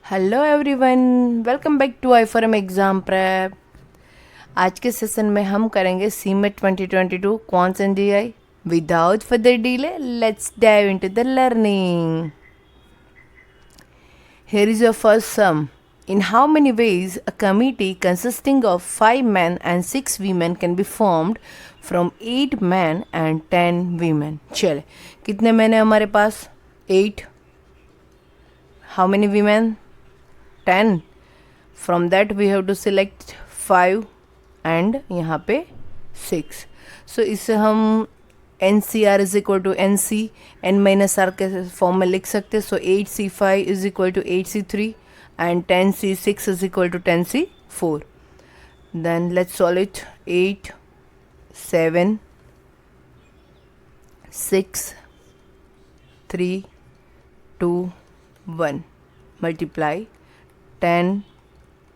Hello everyone, welcome back to I for M exam prep. आज के session में हम करेंगे CMAT 2022 quants and GI. Without further delay let's dive into the learning. Here is your first sum. In how many ways a committee consisting of 5 men and 6 women can be formed from 8 men and 10 women? चले, कितने man है हमारे पास? 8. How many women? 10. From that we have to select 5 and यहाँ पे 6. So इससे हम NCR is equal to NC N minus R के form में लिख सकते हैं. So 8C5 is equal to 8C3 and 10C6 is equal to 10C4. Then let's solve it. 8, 7, 6, 3, 2, 1. Multiply 10,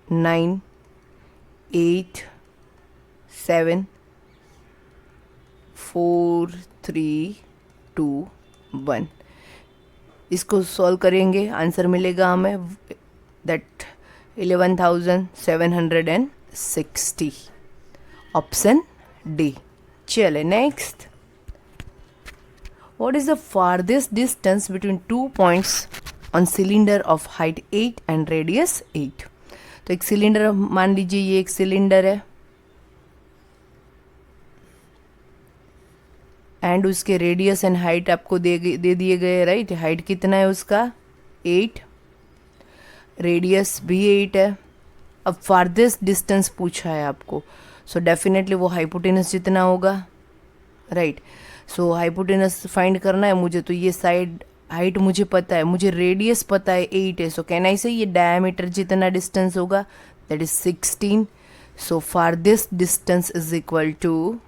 9, 8, 7, 4, 3, 2, 1. इसको सॉल्व करेंगे, आंसर मिलेगा हमें दैट 11,760. Option D. चले next. What is the farthest distance between 2 points on cylinder of height 8 and radius 8? तो एक cylinder मान लीजिए, ये एक सिलेंडर है एंड उसके रेडियस एंड हाइट आपको दे दिए गए, राइट. हाइट कितना है उसका? 8. रेडियस भी 8 है. अब फारदेस्ट डिस्टेंस पूछा है आपको, सो डेफिनेटली वो हाइपोटेनस जितना होगा, राइट. सो हाइपोटेनस फाइंड करना है मुझे, तो ये साइड हाइट मुझे पता है, मुझे रेडियस पता है 8 है. सो कैन आई से ये डायमीटर जितना डिस्टेंस होगा that is 16. So farthest distance is equal to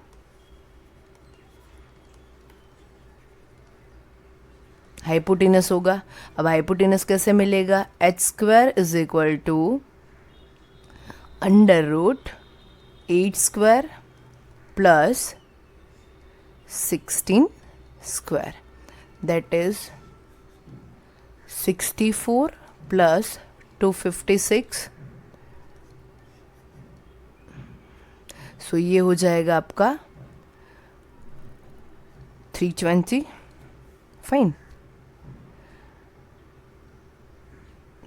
hypotenuse होगा. अब हाइपोटेनस कैसे मिलेगा? h² is equal to √8² plus 16² that is 64 plus 256. सो ये हो जाएगा आपका 320. Fine.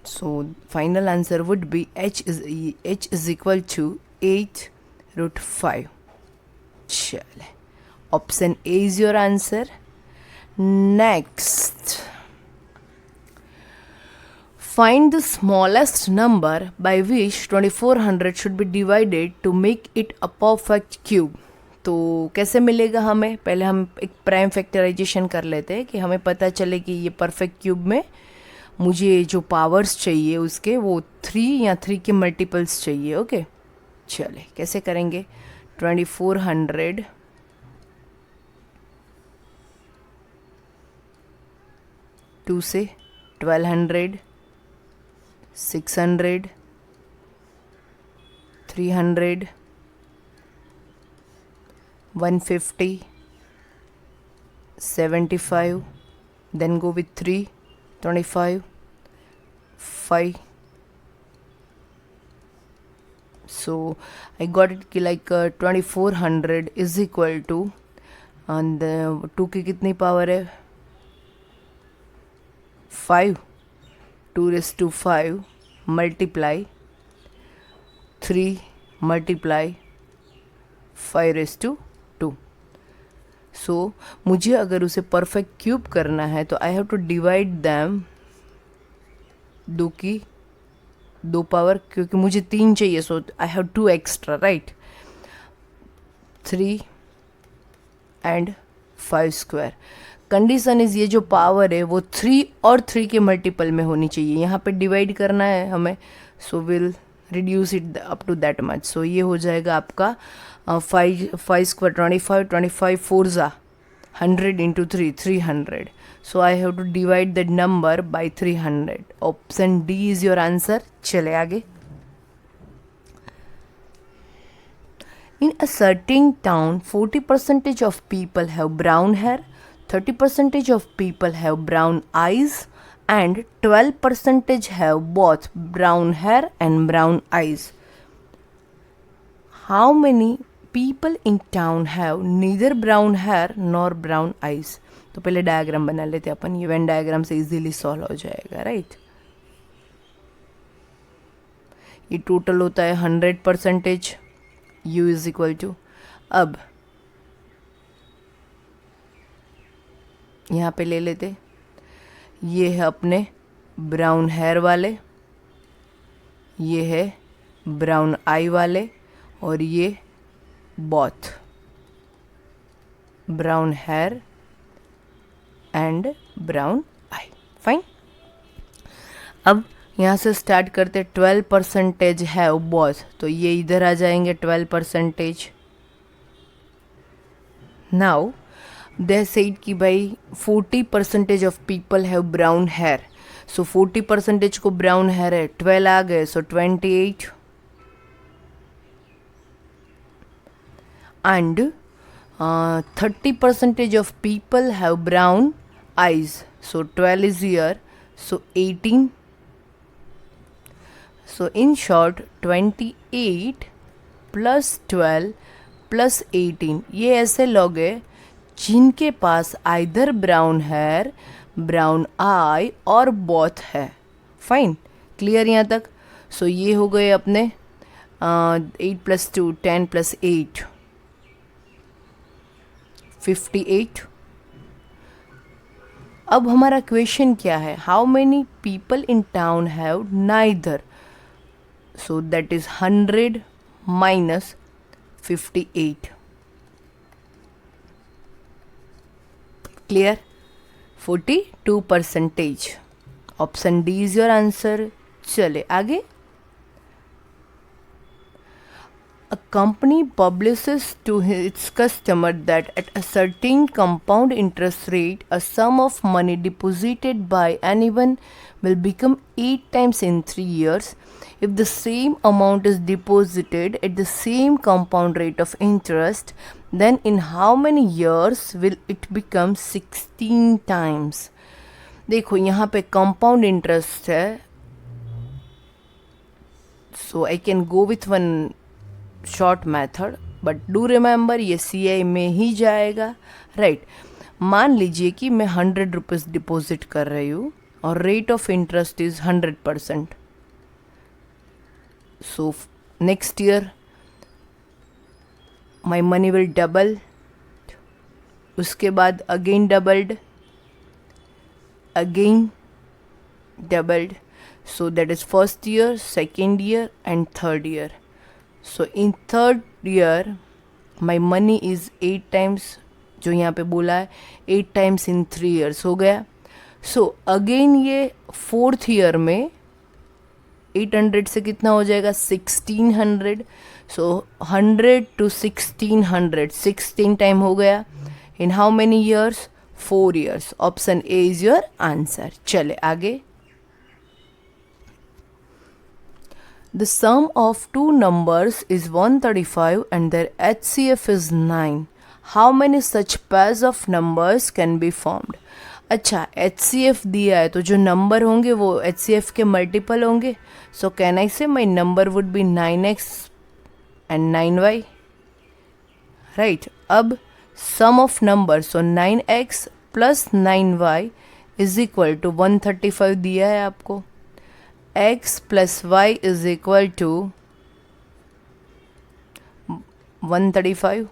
So final answer would be h is equal to 8√5. चले, option A is your answer. Next, find the smallest number by which 2400 should be divided to make it a perfect cube. तो कैसे मिलेगा हमें? पहले हम एक prime factorisation कर लेते हैं कि हमें पता चले कि ये परफेक्ट क्यूब में मुझे जो पावर्स चाहिए उसके वो 3 या 3 के मल्टीपल्स चाहिए. ओके, चले कैसे करेंगे? 2400 2 से 1200 600 300 150 75. then go with 3 25 5. so I got it कि like 2400 is equal to and 2 की कितनी पावर है? 5. 2 raised to 5 multiply 3 multiply 5 raised to 2. सो मुझे अगर उसे परफेक्ट क्यूब करना है तो I have to divide them 2 की 2 पावर, क्योंकि मुझे 3 चाहिए. So I have 2 extra, right. 3 and 5². Condition is ये जो पावर है वो 3 और 3 के मल्टीपल में होनी चाहिए. यहाँ पे डिवाइड करना है हमें, so will reduce it up to that much. So ये हो जाएगा आपका 5 square 25 25 4 जा 100 into 3 300. So I have to divide that number by 300. Option D is your answer. चले आगे. In a certain town 40% of people have brown hair, 30% of people have brown eyes and 12% have both brown hair and brown eyes. How many people in town have neither brown hair nor brown eyes? तो पहले diagram बना लेते हैं अपन, ये Venn diagram से easily solve हो जाएगा, right. ये टोटल होता है 100%, u इज इक्वल टू, अब यहाँ पे ले लेते, ये है अपने ब्राउन हेयर वाले, ये है ब्राउन आई वाले, और ये both brown hair and brown eye. Fine. अब यहाँ से स्टार्ट करते, 12% है बोथ, तो ये इधर आ जाएंगे 12%। नाउ दे सेड कि भाई 40% of people have brown hair, so 40% को ब्राउन हेयर है, 12 आ गए, सो 28, and 30% of people have brown eyes, so 12 is here, so 18. So in short 28 plus 12 plus 18, ये ऐसे लोग हैं जिनके पास आइदर ब्राउन हेयर, ब्राउन आई और बोथ है। फाइन, क्लियर यहाँ तक। सो ये हो गए अपने 8 + 2 10 + 8 58। अब हमारा क्वेश्चन क्या है, how many people in town have neither, so that is 100 minus 58। Clear, 42%। Option D is your answer. चले आगे। A company publishes to its customer that at a certain compound interest rate, a sum of money deposited by anyone will become 8 times in 3 years if the same amount is deposited at the same compound rate of interest. Then in how many years will it become 16 times? देखो यहाँ पे compound interest है, so I can go with one short method, but do remember ये CI में ही जाएगा, right. मान लीजिए कि मैं 100 रुपीज़ डिपॉजिट कर रही हूँ और rate of interest is 100%। So next year my money will double, उसके बाद again doubled, again doubled, so that is first year, second year and third year. So in third year my money is 8 times, जो यहाँ पे बोला है 8 times in 3 years हो गया। So again ये फोर्थ ईयर में 800 से कितना हो जाएगा 1600। सो 100 to 1600, 16 टाइम हो गया। इन how many years, 4 years। Option A is your answer. चले आगे। The sum of two numbers is 135 and their HCF is 9. How many such pairs of numbers can be formed? अच्छा, HCF दिया है तो जो number होंगे वो HCF के मल्टीपल होंगे। सो can I say my number would be 9x and 9y, right. अब sum of number, so 9x plus 9y is equal to 135 दिया है आपको। x plus y is equal to 135,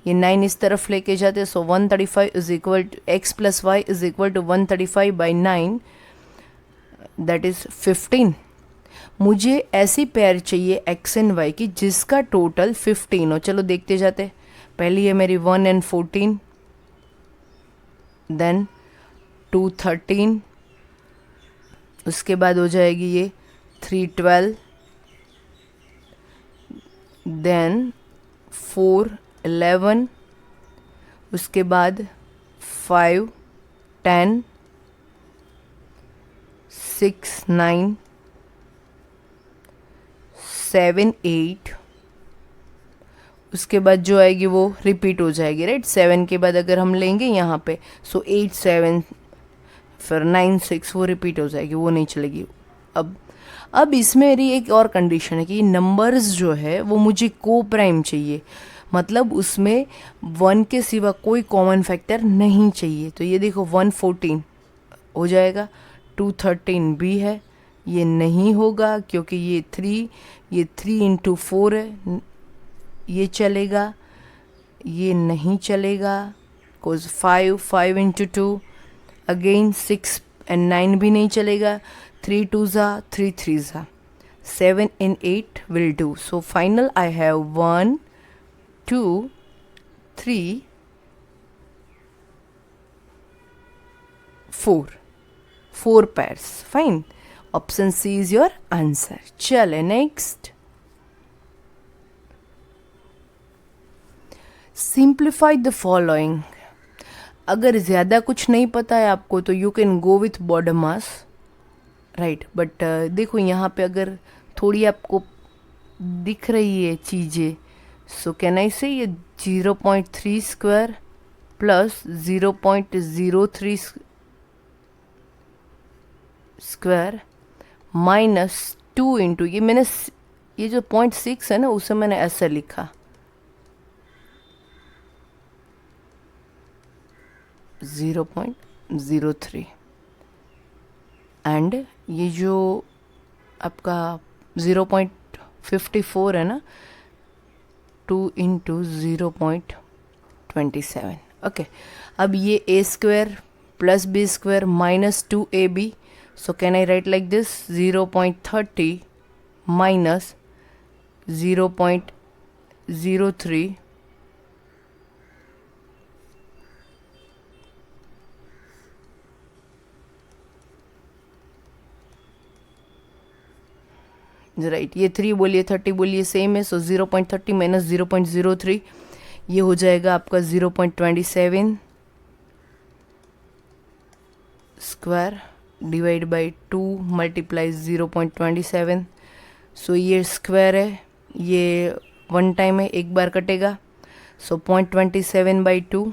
ये 9 इस तरफ लेके जाते, so 135 is equal to x plus y is equal to 135 by 9, that is 15। मुझे ऐसी पेयर चाहिए x एंड y की जिसका टोटल 15 हो। चलो देखते जाते। पहली है मेरी 1 and 14, देन 2 13, उसके बाद हो जाएगी ये 3 12, देन 4 11, उसके बाद 5 10, 6 9, 7 8, उसके बाद जो आएगी वो रिपीट हो जाएगी, राइट। 7 के बाद अगर हम लेंगे यहाँ पे, सो 8 7 फिर 9 6 वो रिपीट हो जाएगी, वो नहीं चलेगी। अब इसमें मेरी एक और कंडीशन है कि नंबर्स जो है वो मुझे को प्राइम चाहिए, मतलब उसमें 1 के सिवा कोई कॉमन फैक्टर नहीं चाहिए। तो ये देखो 114 हो जाएगा, 213 भी है, ये नहीं होगा क्योंकि ये 3 इंटू 4 है, ये चलेगा, ये नहीं चलेगा बिकॉज 5 इंटू 2 अगेन 6 एंड 9 भी नहीं चलेगा, 3 2 ज़ा 3 3 ज़ा 7 and 8 will do. So final I have 1 2 3 4 pairs. Fine. Option C is your answer. चले next. Simplify the following. अगर ज़्यादा कुछ नहीं पता है आपको तो you can go with body mass, right, but देखो यहाँ पे अगर थोड़ी आपको दिख रही है चीज़ें, सो कैन आई से ये 0.3 square plus 0.03 square minus 2 into ये जो 0.6 है ना उसे मैंने ऐसे लिखा 0.03 एंड ये जो आपका 0.54 है ना 2 इंटू 0.27। ओके, अब ये a square plus b square minus 2ab, so can I write like this 0.30 minus 0.03 right, ये 3 बोलिए 30 बोलिए सेम है, सो 0.30 माइनस 0.03 ये हो जाएगा आपका 0.27 स्क्वायर डिवाइड बाई 2 मल्टीप्लाई 0.27, सो ये स्क्वायर है, ये 1 टाइम है, एक बार कटेगा, सो 0.27 by 2,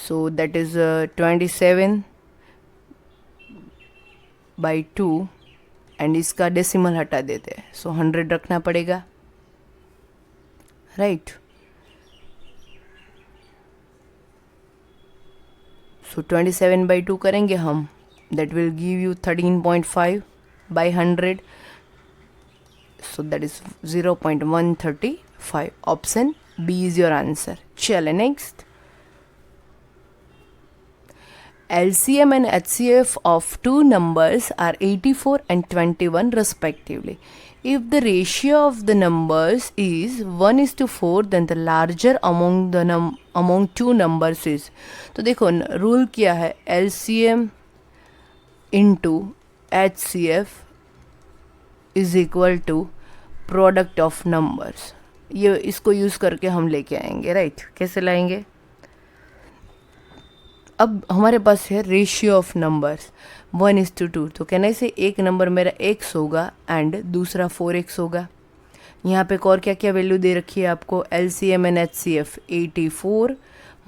so that is 27 by 2 and इसका डेसिमल हटा देते हैं, सो 100 रखना पड़ेगा, राइट। सो 27 बाई 2 करेंगे हम, that will give you 13.5 by 100, so that is 0.135। Option B is your answer. चले next. LCM and HCF of two numbers are 84 and 21 respectively. If the ratio of the numbers is 1:4, then the larger among two numbers is. तो देखो rule क्या है, LCM into HCF is equal to product of numbers. ये इसको use करके हम लेके आएंगे, राइट। कैसे लाएंगे, अब हमारे पास है रेशियो ऑफ नंबर्स 1:2, तो कहना से एक नंबर मेरा x होगा एंड दूसरा 4x होगा। यहाँ पे और क्या क्या वैल्यू दे रखी है आपको, LCM and HCF 84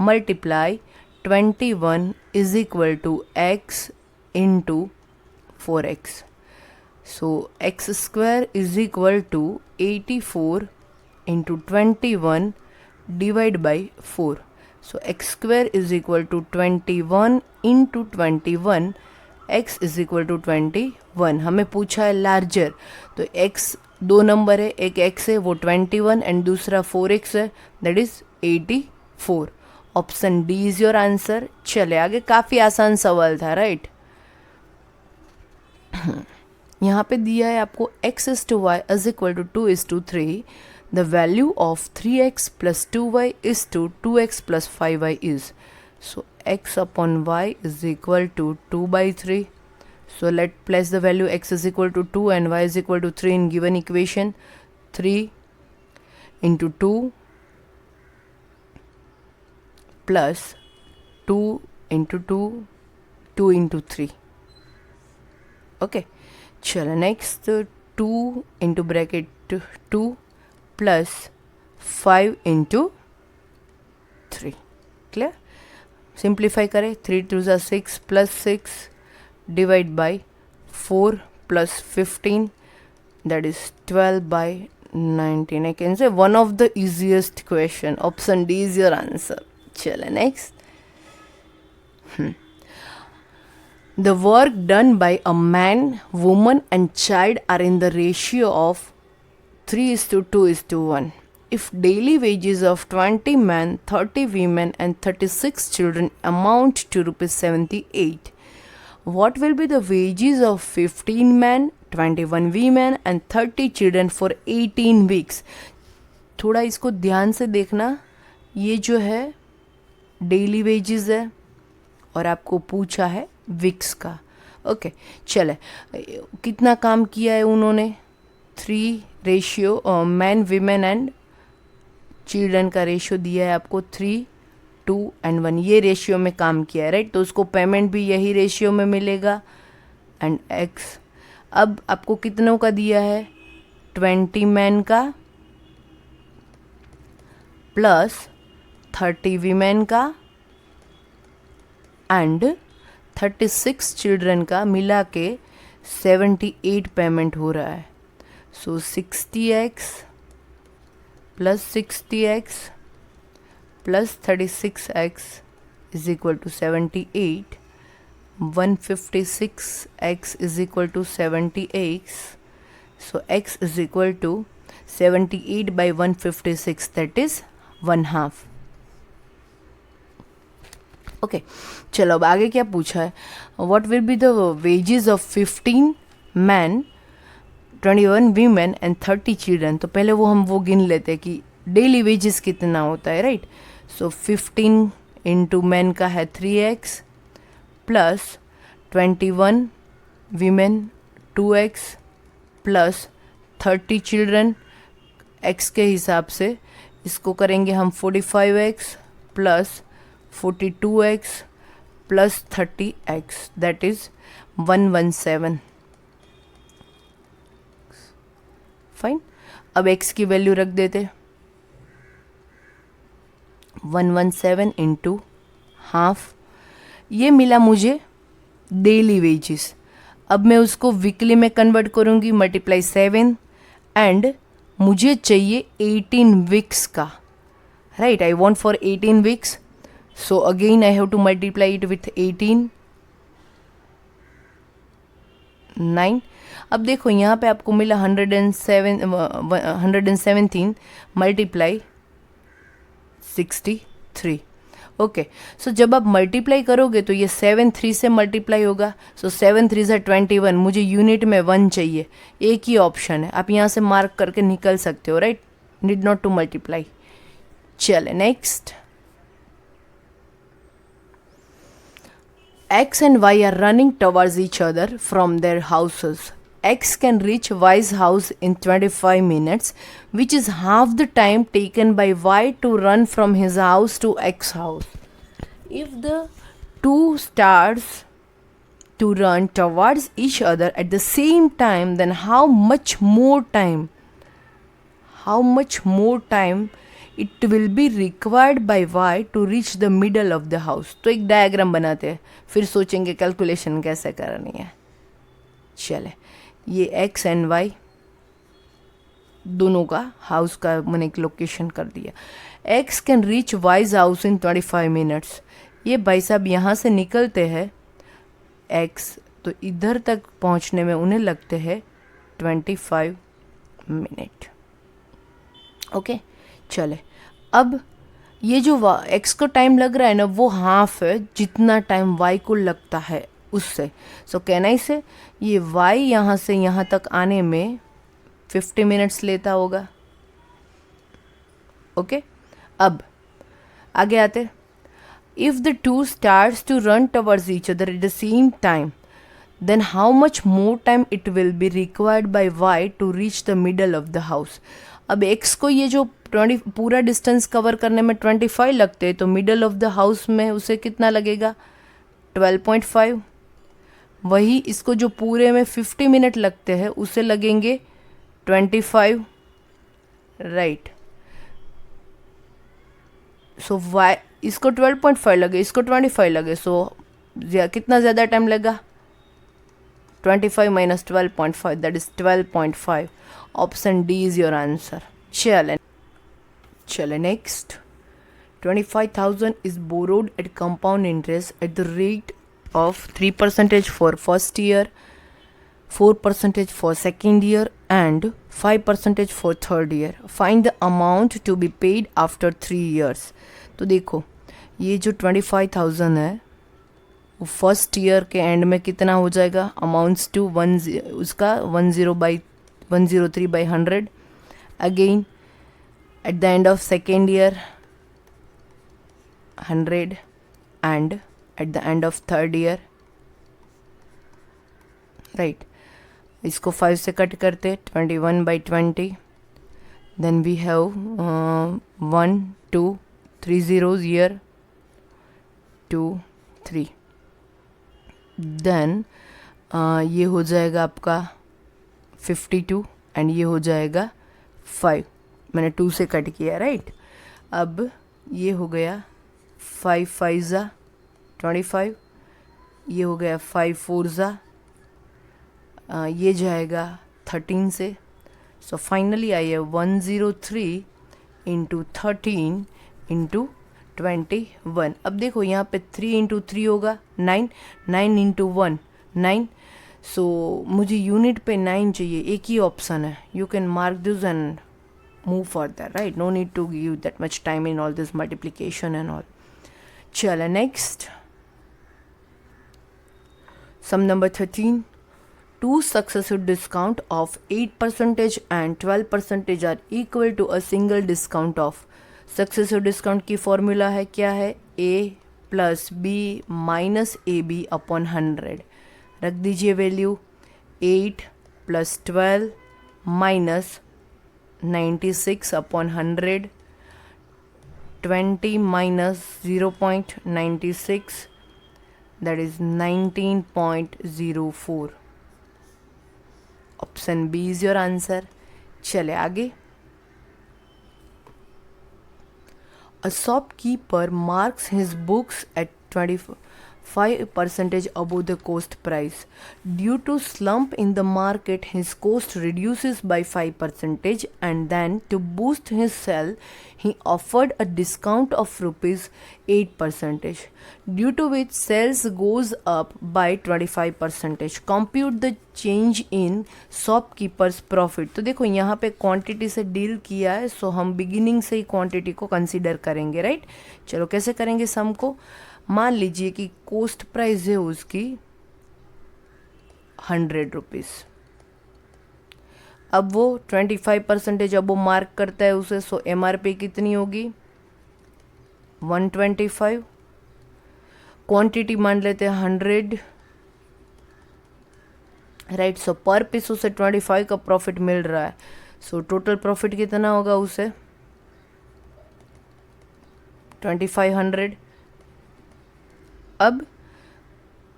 multiply 21 is equal to x into 4x, so x square is equal to 84 into 21 divide by 4, so x square is equal to 21 into 21, x is equal to 21। हमें पूछा है larger, तो x दो number है, एक x है वो 21 and दूसरा 4x है, that is 84। Option D is your answer. चले आगे, काफ़ी आसान सवाल था, राइट। यहाँ पे दिया है आपको x is to y is equal to 2 is to 3, the value of 3x plus 2y is to 2x plus 5y is. So x upon y is equal to 2 by 3. So let's place the value x is equal to 2 and y is equal to 3 in given equation. 3 into 2 plus 2 into 2, 2 into 3. Okay. चलो next 2 into bracket 2 plus 5 into 3, clear? Simplify करें, 3 2 ज़ा 6 plus 6 divide by 4 plus 15 that is 12 by 19. I can say one of the easiest question. Option D is your answer. Chale, next. The work done by a man, woman and child are in the ratio of 3:2:1. If daily wages of 20 men, 30 women and 36 children amount to rupees 78, what will be the wages of 15 men, 21 women and 30 children for 18 weeks? थोड़ा इसको ध्यान से देखना, ये जो है daily wages है और आपको पूछा है वीक्स का. ओके चले, कितना काम किया है उन्होंने? 3 ratio man women and children का रेशियो दिया है आपको 3 2 and 1. ये रेशियो में काम किया है, राइट? तो उसको पेमेंट भी यही रेशियो में मिलेगा. एंड एक्स, अब आपको कितनों का दिया है? 20 मैन का प्लस 30 वीमेन का एंड 36 चिल्ड्रन का मिला के 78 पेमेंट हो रहा है. सो 60x plus 60x plus 36x is equal to 78. 156x is equal to 70x. So x is equal to 78 by 156, that is 1/2. Okay चलो, अब आगे क्या पूछा है? What will be the wages of 15 men, 21 women and 30 children? तो पहले वो गिन लेते हैं कि डेली वेजेस कितना होता है, राइट? सो 15 इंटू मैन का है 3x plus 21 women 2x plus 30 children x के हिसाब से इसको करेंगे हम 45x plus 42x plus 30x, that is 117. Fine. अब x की वैल्यू रख देते, 117 इंटू हाफ. ये मिला मुझे डेली वेजेस. अब मैं उसको वीकली में कन्वर्ट करूँगी, मल्टीप्लाई 7 एंड मुझे चाहिए 18 वीक्स का, right? I want for 18 weeks. So again I have to multiply it with 18 9. अब देखो यहाँ पे आपको मिला 117 मल्टीप्लाई 63. ओके, सो जब आप मल्टीप्लाई करोगे तो ये 7 3 से मल्टीप्लाई होगा. सो 7 3 से 21. मुझे यूनिट में 1 चाहिए. एक ही ऑप्शन है, आप यहाँ से मार्क करके निकल सकते हो, right? Need not to multiply. चले next. X and Y are running towards each other from their houses. X can reach Y's house in 25 minutes, which is half the time taken by Y to run from his house to X house. If the two starts to run towards each other at the same time, then how much more time it will be required by Y to reach the middle of the house? तो एक diagram बनाते हैं, फिर सोचेंगे calculation कैसे करनी है. चले, ये x एंड y दोनों का हाउस का मैंने एक लोकेशन कर दिया. x can reach y's house in 25 minutes. ये भाई साहब यहाँ से निकलते हैं x, तो इधर तक पहुँचने में उन्हें लगते हैं 25 मिनट. ओके चले, अब ये जो x को टाइम लग रहा है ना, वो हाफ है जितना टाइम y को लगता है उससे. सो कैन आई से ये y यहाँ से यहाँ तक आने में 50 मिनट्स लेता होगा. ओके, अब आगे आते. If the two starts to run towards each other at the same time, then how much more time it will be required by y to reach the middle of the house? अब x को ये जो 20 पूरा distance cover करने में 25 लगते हैं, तो मिडल ऑफ द हाउस में उसे कितना लगेगा? 12.5. वही इसको जो पूरे में 50 मिनट लगते हैं उसे लगेंगे 25, राइट? सो y इसको 12.5 लगे, इसको 25 लगे, सो कितना ज़्यादा टाइम लगा? 25 minus 12.5, that is 12.5. Option D is your answer. चले next. 25,000 is borrowed at compound interest at the rate of 3% for first year, 4% for second year and 5% for third year. Find the amount to be paid after 3 years. तो देखो ये जो 25,000 है वो first year के and में कितना हो जाएगा? अमाउंट्स टू उसका 103/100. Again at the end of second year 100 and at the end of third year, right. इसको 5 से कट करते 21/20. Then we have 1 2 3 zeros year 2 3. देन ये हो जाएगा आपका 52 एंड ये हो जाएगा 5. मैंने 2 से कट किया, राइट. अब ये हो गया 5 5 25, ये हो गया 5 4 ये जाएगा 13 से. सो फाइनली आई है 103 इंटू 13 इंटू 21. अब देखो यहाँ पे 3 इंटू 3 होगा 9, 9 इंटू 1 9. सो मुझे यूनिट पे 9 चाहिए, एक ही ऑप्शन है. You can mark this and move further, right. No need to give that much time in all this multiplication and all. चलो next, sum number 13. Two successive discount of 8% and 12% are equal to a single discount of. Successive discount की formula है, क्या है? a plus B minus A B upon 100. रख दीजिए value 8 plus 12 minus 96 upon 100. 20 minus 0.96 that is 19.04. Option B is your answer. चले आगे. A shopkeeper marks his books at 25% above the cost price. Due to slump in the market, his cost reduces by 5%, and then to boost his sale, he offered a discount of ₹8%, due to which sales goes up by 25%. Compute the change in shopkeeper's profit. तो देखो यहाँ पे quantity से deal किया है, सो हम beginning से ही quantity को कंसीडर करेंगे, राइट. चलो कैसे करेंगे सम को. मान लीजिए कि कोस्ट प्राइस है उसकी 100 रुपीज़. अब वो 25% अब वो मार्क करता है उसे, सो MRP कितनी होगी? 125. क्वांटिटी मान लेते हैं 100, राइट. सो पर पीस उसे 25 का प्रॉफिट मिल रहा है. सो टोटल प्रॉफिट कितना होगा उसे? 2500. अब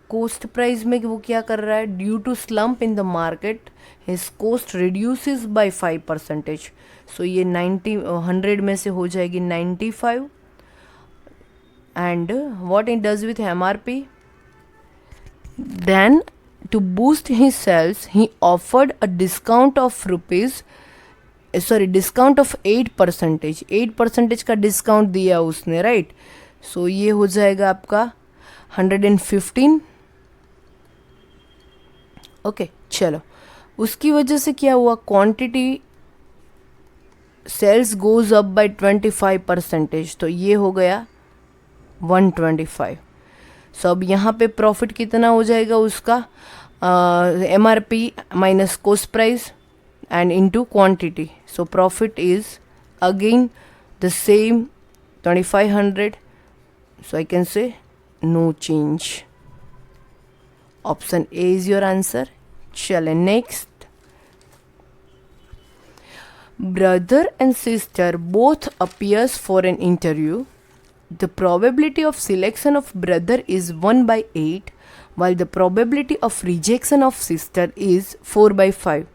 कोस्ट प्राइस में वो क्या कर रहा है? Due to slump in the market his cost reduces by 5%. So ये 100 में से हो जाएगी 95. And what it does with MRP? Then to boost his sales, he offered a discount of discount of 8%. 8% का डिस्काउंट दिया उसने, राइट. सो ये हो जाएगा आपका 115. ओके चलो. उसकी वजह से क्या हुआ? Quantity sales goes up by 25%. तो ये हो गया 125. सो अब यहाँ पे प्रॉफिट कितना हो जाएगा उसका? MRP minus cost price and into quantity. So profit is again the same 2500. So I can say no change. Option A is your answer. चले next. Brother and sister both appears for an interview. The probability of selection of brother is 1/8, while the probability of rejection of sister is 4/5.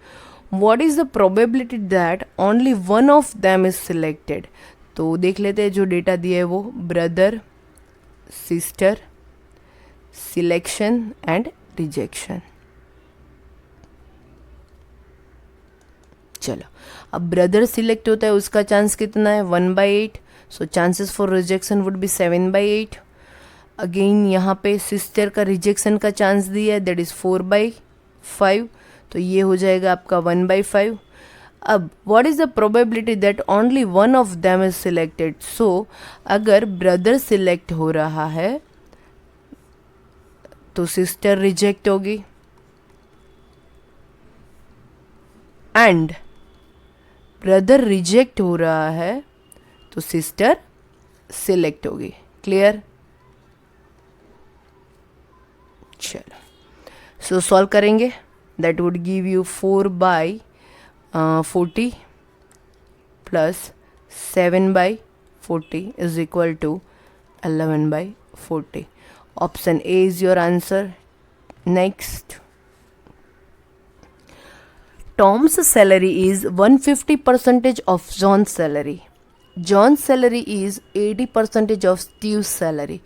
What is the probability that only one of them is selected? तो देख लेते हैं जो data दिया है वो brother, sister, selection and rejection. चलो, अब ब्रदर सिलेक्ट होता है उसका चांस कितना है 1/8, so chances for rejection would be 7/8। Again यहाँ पे सिस्टर का रिजेक्शन का चांस दिया है दैट इज़ 4/5, तो ये हो जाएगा आपका 1/5। अब what is the probability that only one of them is selected. So अगर ब्रदर सिलेक्ट हो रहा है तो सिस्टर रिजेक्ट होगी, एंड ब्रदर रिजेक्ट हो रहा है तो सिस्टर सिलेक्ट होगी। क्लियर? चलो, सो सॉल्व करेंगे। That would give you 4/40 plus 7/40 is equal to 11/40. Option A is your answer. Next. Tom's salary is 150% of John's salary. John's salary is 80% of Steve's salary.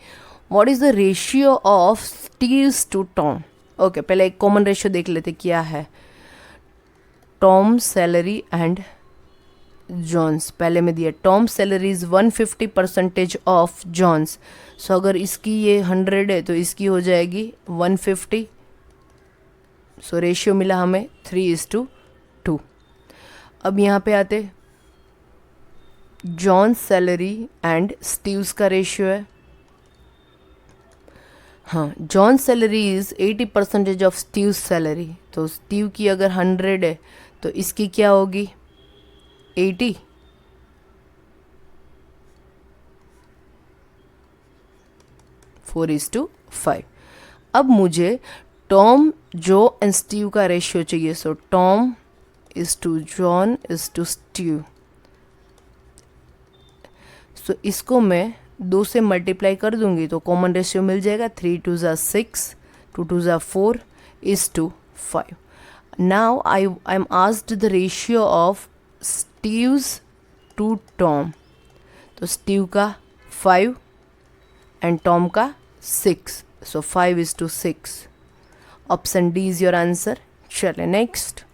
What is the ratio of Steve's to Tom? Okay, पहले एक common ratio देख लेते क्या है। Tom's salary and Johns पहले में दिया। Tom salary is 150% of John's. So अगर इसकी ये 100 है तो इसकी हो जाएगी 150। सो रेशियो मिला हमें 3:2। अब यहाँ पे आते जॉन्स सैलरी एंड स्टीव्स का रेशियो है। हाँ, John's salary is 80% of Steve's salary, तो स्टीव की अगर 100 है तो इसकी क्या होगी 80। (4:5). अब मुझे टॉम, जो एंड स्टीव का रेशियो चाहिए। So Tom is to John is to Steve. So इसको मैं 2 से मल्टीप्लाई कर दूंगी तो कॉमन रेशियो मिल जाएगा 3 2 6, 2 2 4 (5). Now I am asked the ratio of Steve's to Tom। तो स्टीव का 5 एंड टॉम का 6, so 5:6। Option D is your answer. चले next.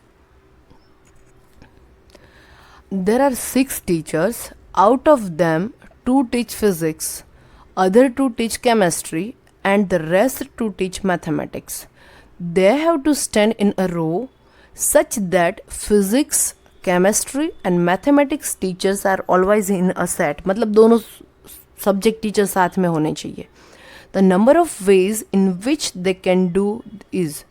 There are 6 teachers, out of them 2 teach physics, other 2 teach chemistry and the rest 2 teach mathematics. They have to stand in a row such that physics, chemistry and mathematics teachers are always in a set. मतलब दोनों subject teacher साथ में होने चाहिए। The number of ways in which they can do is.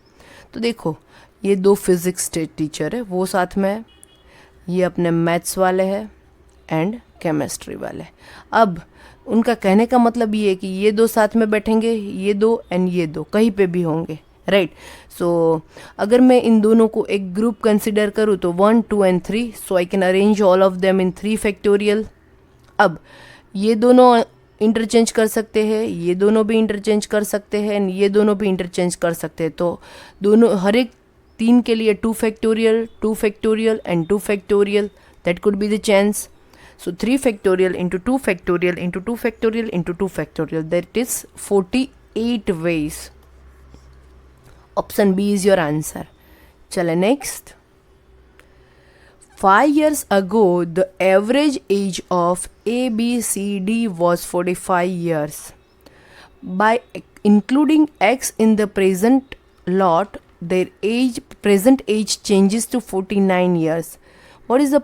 तो देखो, ये 2 physics teacher है वो साथ में है, ये अपने मैथ्स वाले हैं एंड केमिस्ट्री वाले। अब उनका कहने का मतलब ये है कि ये 2 साथ में बैठेंगे, ये 2 एंड ये 2 कहीं पे भी होंगे, राइट। सो अगर मैं इन दोनों को एक ग्रुप कंसिडर करूँ तो 1 2 and 3, so I can arrange all of them in 3 factorial. अब ये दोनों इंटरचेंज कर सकते हैं, ये दोनों भी इंटरचेंज कर सकते हैं एंड ये दोनों भी इंटरचेंज कर सकते हैं। तो दोनों हर एक 3 के लिए 2 factorial, 2 factorial and 2 factorial, that could be the chance. So 3 factorial into 2 factorial into 2 factorial into 2 factorial, that is 48 ways. Option B is your answer. Chale next. 5 years ago, the average age of A, B, C, D was 45 years. By including X in the present lot, their present age changes to 49 years. What is the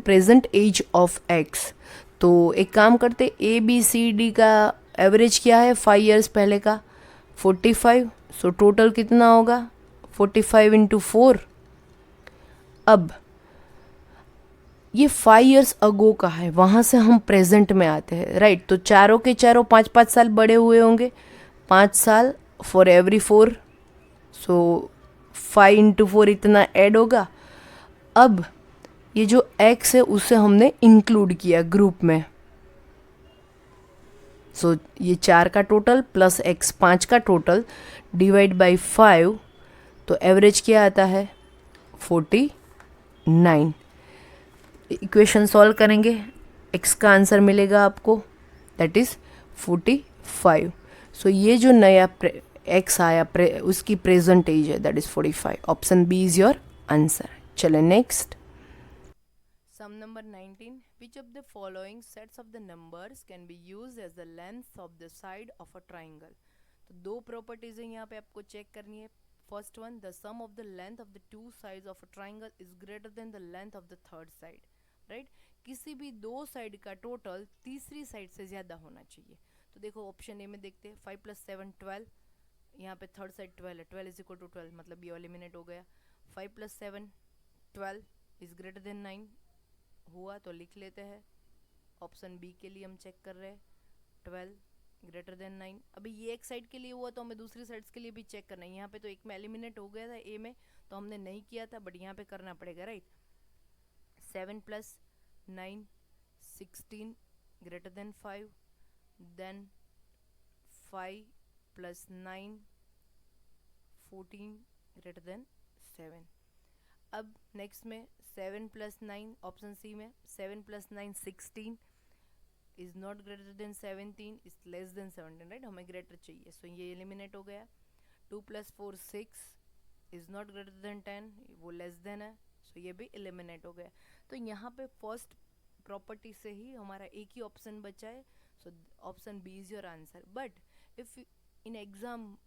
present age of X? तो एक काम करते, A B C D का average क्या है 5 years पहले का 45, सो total कितना होगा 45 into 4। अब ये 5 ईयर्स अगो का है, वहाँ से हम प्रेजेंट में आते हैं, राइट। तो चारों के चारों 5-5 साल बड़े हुए होंगे, 5 साल फॉर एवरी 4, सो 5 into 4 इतना ऐड होगा। अब ये जो x है उसे हमने इंक्लूड किया ग्रुप में, सो ये 4 का टोटल प्लस x 5 का टोटल डिवाइड बाय 5, तो एवरेज क्या आता है 49। इक्वेशन सॉल्व करेंगे, x का आंसर मिलेगा आपको, दैट इज़ 45। सो ये जो नया x आया उसकी प्रेजेंट एज है, that is 45। Option B is your answer. चले next. Sum number 19. Which of the following sets of the numbers can be used as the length of the side of a triangle? तो दो properties है यहाँ पे आपको check करनी है। First one, the sum of the length of the two sides of a triangle is greater than the length of the third side, right. किसी भी दो साइड का टोटल तीसरी साइड से ज़्यादा होना चाहिए। तो देखो ऑप्शन ए में देखते हैं, 5 + 7 12, यहाँ पे थर्ड साइड 12 है, 12 = 12, मतलब ये एलिमिनेट हो गया। 5 + 7 12 इज ग्रेटर देन 9 हुआ, तो लिख लेते हैं। ऑप्शन बी के लिए हम चेक कर रहे हैं, 12 ग्रेटर देन 9। अभी ये एक साइड के लिए हुआ तो हमें दूसरी साइड्स के लिए भी चेक करना है। यहाँ पे तो एक में एलिमिनेट हो गया था ए में, तो हमने नहीं किया था, बट यहाँ पे करना पड़ेगा, right. 7 + 9 16 greater than 5, then 5 + 9 14 greater than 7। अब नेक्स्ट में 7 + 9, ऑप्शन सी में 7 + 9 16 is not greater than 17, is less than 17, right. हमें ग्रेटर चाहिए, सो ये एलिमिनेट हो गया। 2 + 4 6 इज नॉट ग्रेटर देन 10, वो लेस देन है, सो ये भी एलिमिनेट हो गया। तो यहाँ पे फर्स्ट प्रॉपर्टी से ही हमारा एक ही ऑप्शन बचा है, so option B is your answer. But if in exam,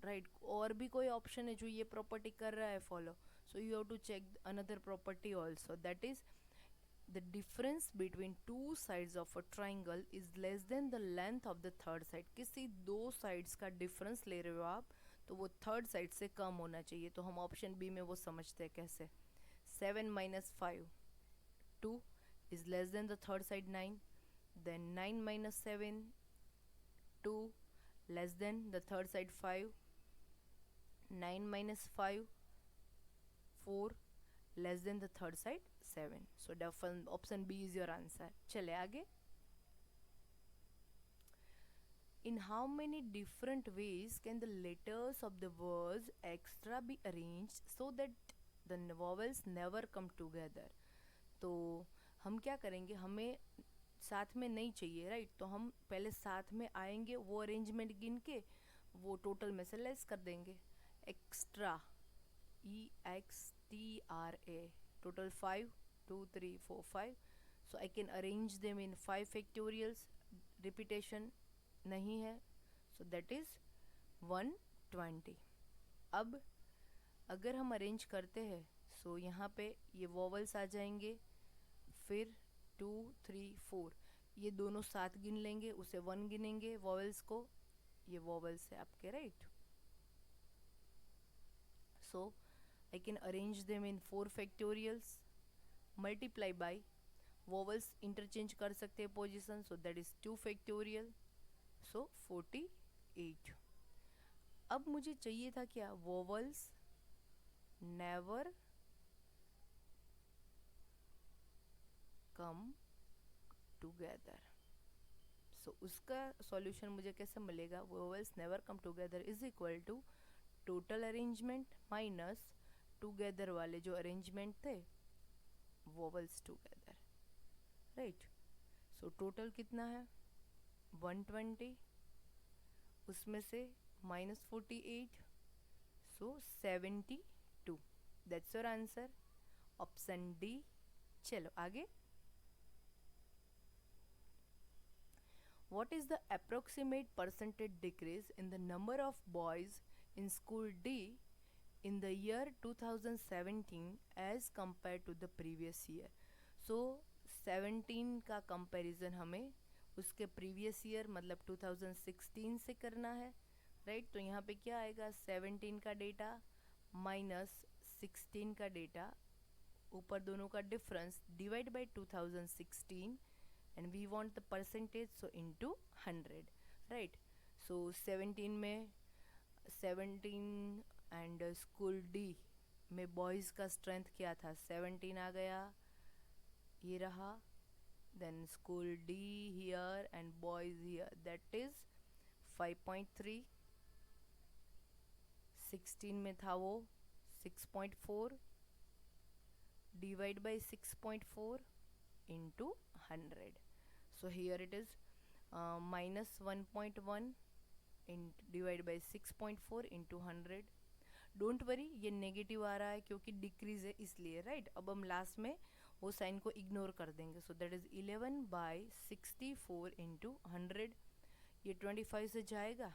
right, और भी कोई ऑप्शन है जो ये प्रॉपर्टी कर रहा है follow, so you have to check another property also, that is the difference between two sides of a triangle is less than the length of the third side। किसी दो sides का difference ले रहे हो आप, तो वो थर्ड साइड से कम होना चाहिए। तो हम ऑप्शन बी में वो समझते हैं कैसे। 7 - 5 2 is less than the third side 9, then 9 - 7 2 less than the third side 5, 9 - 5 4 less than the third side 7। So option B is your answer. चले आगे। In how many different ways can the letters of the words extra be arrange so that the vowels never come together. तो हम क्या करेंगे, हमें साथ में नहीं चाहिए, राइट, तो हम पहले साथ में आएंगे, वो अरेंजमेंट गिन के वो टोटल में से लेस कर देंगे। Extra, EXTRA, total 5 2 3 4 5, so I can arrange them in 5 factorials, repetition नहीं है, so that is 120। अब अगर हम अरेंज करते हैं, so यहाँ पे ये वॉवल्स आ जाएंगे, फिर 2 3 4 ये दोनों साथ गिन लेंगे, उसे 1 गिनेंगे वॉवल्स को, ये वॉवल्स है आपके, right. so I can arrange them in 4 factorials, multiply by vowels interchange कर सकते हैं position, so that is 2 factorial, so 48। अब मुझे चाहिए था क्या, vowels never come together। so उसका सॉल्यूशन मुझे कैसे मिलेगा, vowels never come together is equal to total arrangement minus together वाले जो अरेंजमेंट थे vowels together, right. So total कितना है 120, उसमें से -48, so 72, that's your answer, option D. चलो आगे। What is the approximate percentage decrease in the number of boys in school D in the year 2017 as compared to the previous year? So 17 का comparison हमें उसके previous year मतलब 2016 से करना है, right. तो यहाँ पे क्या आएगा, 17 का डेटा माइनस 16 का डेटा, ऊपर दोनों का difference divide by 2016 and we want the percentage, so into 100, right. So 17 में 17 एंड स्कूल डी में बॉयज़ का स्ट्रेंथ क्या था, 17 आ गया, ये रहा, then school D here and boys here, that is 5.3, 16 में था वो 6.4 divide by 6.4 into 100. So here it is minus 1.1 in divide by 6.4 into 100. Don't worry ये नेगेटिव आ रहा है क्योंकि डिक्रीज है इसलिए, राइट. अब हम लास्ट में वो साइन को इग्नोर कर देंगे. सो दैट इज 11/64 इंटू 100. ये 25 से जाएगा,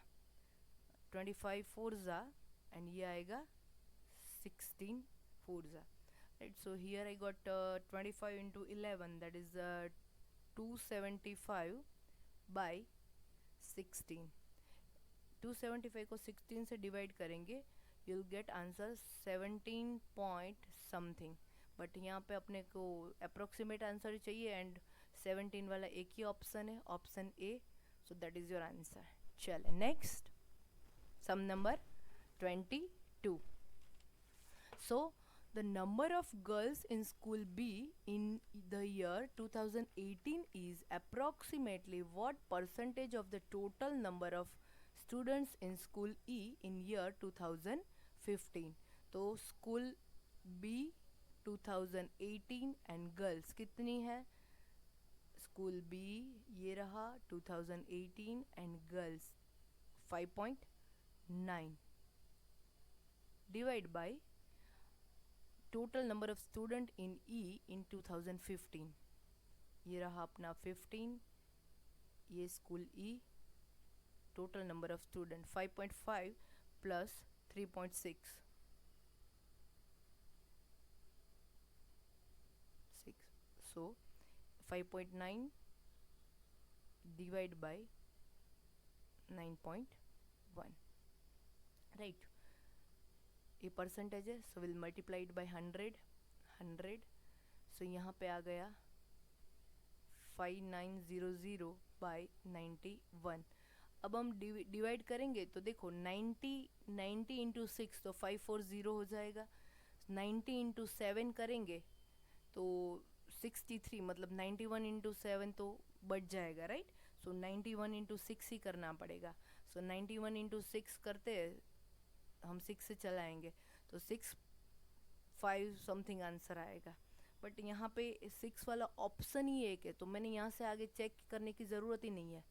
25 फोर ज़ा, एंड ये आएगा 16 फोर ज़ा, right. So here I got 25 into 11, that is 275 by 16. 275 को 16 से डिवाइड करेंगे, you'll get answer 17 point something. But यहाँ पे अपने को अप्रोक्सीमेट आंसर चाहिए एंड 17 वाला एक ही ऑप्शन है, option A. So that is your answer. चले next, sum number 22. So the number of girls in school B in the year 2018 is approximately what percentage of the total number of students in school E in year 2015. तो school B 2018 and girls कितनी है? School B ये रहा 2018 and girls 5.9 divide by total number of student in E इन 2015. ये रहा अपना 15, ये school E, total number of student 5.5 plus 3.6, 6. So 5.9 divide by 9.1, right. ये परसेंटेज है, सो विल मल्टीप्लाइड बाई 100. सो यहाँ पे आ गया 5900 बाई 91. अब हम डिवाइड करेंगे तो देखो 90 इंटू 6 तो 540 हो जाएगा. 90 इंटू 7 करेंगे तो 63, मतलब 91 इंटू 7 तो बढ़ जाएगा, राइट. सो 91 इंटू 6 ही करना पड़ेगा. सो 91 इंटू 6 करते हम 6 से चलाएंगे तो 65 समथिंग आंसर आएगा. बट यहाँ पे 6 वाला ऑप्शन ही एक है, तो मैंने यहाँ से आगे चेक करने की ज़रूरत ही नहीं है.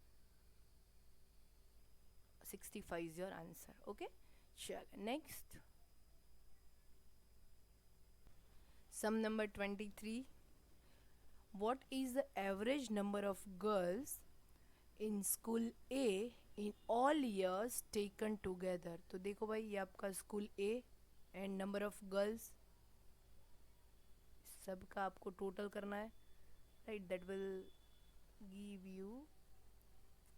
65 इज योर आंसर. ओके, चल next, sum number 23. What is the average number of girls in school A in all years taken together? तो देखो भाई, ये आपका school A and number of girls सबका आपको टोटल करना है, right. That will give you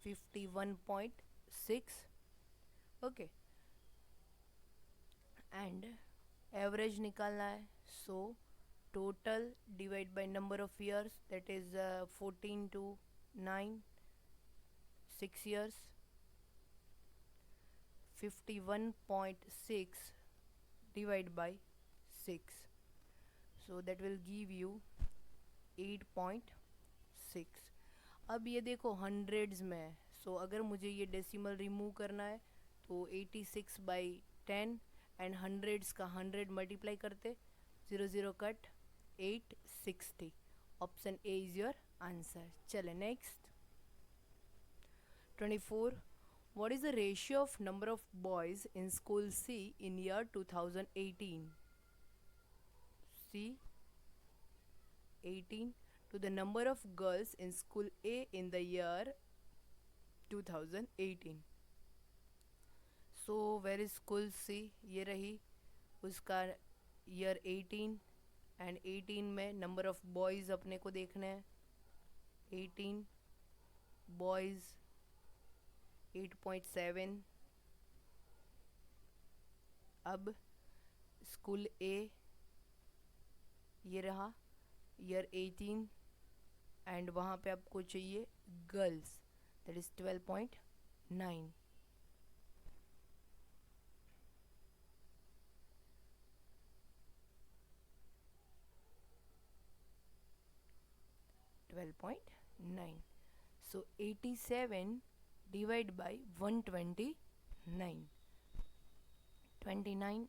51.6. Okay, and average निकालना है. So total divide by number of years, that is 14 to 9, 6 years. 51.6 divide by 6, so that will give you 8.6. अब ये देखो hundreds में है, सो अगर मुझे ये डेसिमल रिमूव करना है तो 86/10 एंड हंड्रेड्स का 100 मल्टीप्लाई करते, 0 cut, 860. Option A is your answer. चले next, 24. What is the ratio of number of boys in school C in year 2018? C 18 to the number of girls in school A in the year 2018. So where is school C? ये रही उसका year 18 and 18 में number of boys अपने को देखना है. 18 boys 8.7. अब school ए ये रहा ईयर 18 एंड वहाँ पे आपको चाहिए girls, that is 12.9. So 87 divide by 129. 29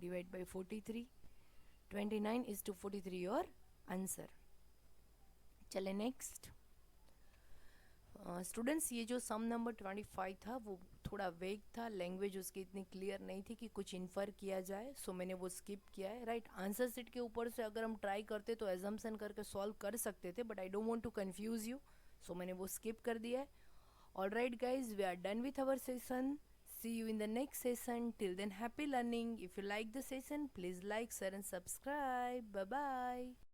divide by 43. 29 is to 43 your answer. चले नेक्स्ट। स्टूडेंट्स ये जो सम नंबर 25 था वो थोड़ा वेग था, लैंग्वेज उसकी इतनी क्लियर नहीं थी कि कुछ इन्फर किया जाए, सो मैंने वो स्किप किया है। राइट, आंसर सीट के ऊपर से अगर हम ट्राई करते तो एजम्पशन करके सॉल्व कर सकते थे, but I don't want to confuse you, so मैंने वो स्किप कर दिया है। Alright guys, we are done with our session. See you in the next session. Till then, happy learning. If you like the session, please like, share and subscribe. Bye bye.